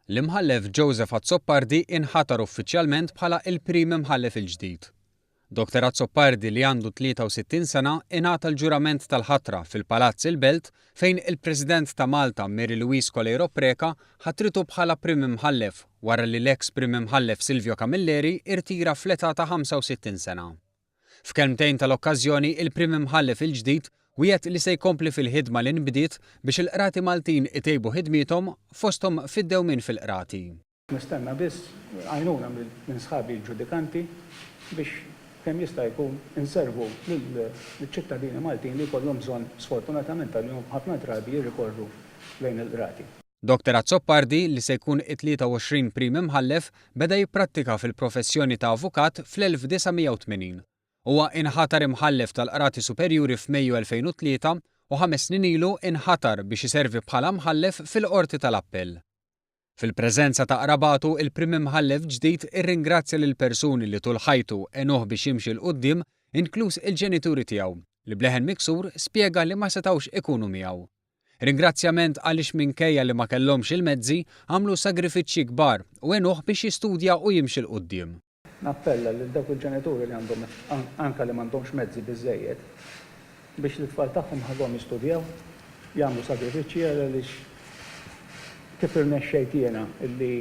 L-imħallef Joseph Azzopardi inħatar uffiċjalment bħala il-prim imħallef il-ġdid. Dr. Azzopardi li għandu 63 sena ingħata l-ġurament tal-ħatra fil-Palazz il-Belt fejn il-President ta' Malta Mary Louise Colejro Preca ħatritu bħala prim imħallef wara li l-eks prim imħallef Silvio Camilleri irtira fl-età ta' 65 sena. F'kelmtejn tal-okkażjoni il-prim imħallef il-ġdid wieħed li se jkompli fil-ħidma li nbdiet biex il-qrati Maltin itejbu ħidmithom fosthom fid-dewmien fil-qrati. Nistenna biss għajnuna minn sħabi l-ġudikanti biex kemm jista' jkun inservu lill-ċittadini Maltin li jkollhom bżonn sfortunatament għalihom ħafna drabi jirrikorru lejn il-qrati. Dr. Azzopardi li se jkun it-23 prim imħallef beda jipprattika fil-professjoni ta' avukat fl-1980. Huwa inħatar imħallef tal-qrati superjuri f'Mejju 2003 u 5 snin ilu inħatar biex iservi bħala mħallef fil-Qorti tal-Appell. Fil-preżenza ta' qrabatu il-prim imħallef ġdid irringrazzja lil persuni li tul ħajtu enuh biex jimxi l quddiem inkluż il-ġenituri tiegħu li bleħen miksur spjega li ma setgħux ikunu miegħu. Ringrazzjament għaliex minkejja li ma kellhomx il-mezzi għamlu sagrifiċċji kbar u enuh biex jistudja u jimxi l quddiem. Nappella lil dawk il-ġenituri li għandhom anke li m'għandhomx mezzi biżżejjed biex l-tfal tagħhom ħadhom jistudjaw, jagħmlu sagrifiċċji għaliex kif irnexxejt jiena illi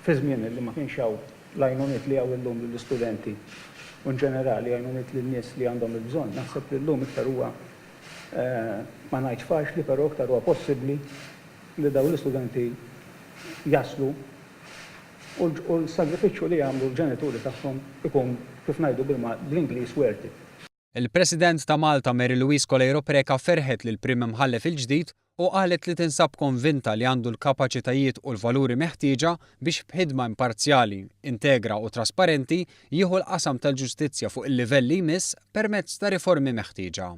fi żmien illi ma kienx hawn l-għajnuniet li hawn illum lill-istudenti u ġenerali għajnuniet lin-nies li għandhom il-bżonn, naħseb li llum iktar huwa ma ngħidx faċli però iktar huwa possibbli li dawn l-istudenti jaslu u l-sagrifiċċju li jagħmlu l-ġenituri tagħhom ikun kif ngħidu bl-Ingliż worth it. Il-President ta' Malta Mary Louise Colejro Preca ferħet lil prim imħallef il-ġdid u qalet li tinsab konvinta li għandu l-kapaċitajiet u l-valuri meħtieġa biex b'ħidma imparzjali, integra u trasparenti jieħu l-qasam tal-ġustizzja fuq il-livell li jmiss permezz ta' riformi meħtieġa.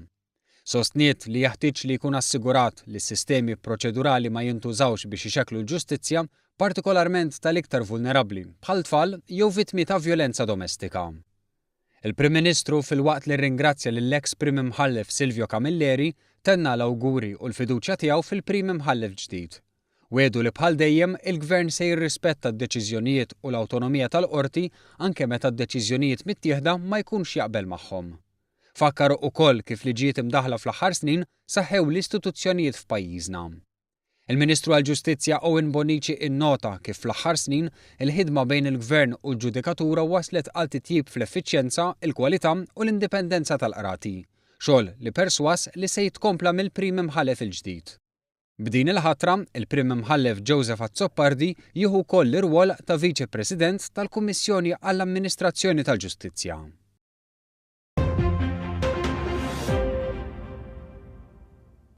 Sostniet li jeħtieġ li jkun assigurat li s-sistemi proċedurali ma jintużawx biex ixekklu l-ġustizzja, partikolarment tal-iktar vulnerabbli bħal tfal jew vittmi ta' vjolenza domestika. Il-Prim Ministru fil-waqt li rringrazzja lill-eks prim imħallef Silvio Camilleri tenna l-awguri u l-fiduċja tiegħu fil-prim imħallef ġdid. Wedu li bħal dejjem il-Gvern se jirrispetta d-deċiżjonijiet u l-awtonomija tal-qorti anke meta d-deċiżjonijiet mittieħda ma jkunx jaqbel magħhom. Fakkar ukoll kif li ġiet imdaħla fl-aħħar snin saħħew l-istituzzjonijiet f'pajjiżna. Il-Ministru għall-Ġustizzja Owen Bonnici innota kif fl-aħħar snin il-ħidma bejn il-Gvern u l-Ġudikatura waslet għal titjib fl-effiċjenza, il-kwalità u l-indipendenza tal-qrati, xogħol li perswas li se jitkompla mill-prim imħallef il-ġdid. B'din il-ħatra, il-prim imħallef Joseph Azzopardi jieħu wkoll l-irwol ta' Viċi President tal-Kummissjoni għall-Amministrazzjoni tal-Ġustizzja.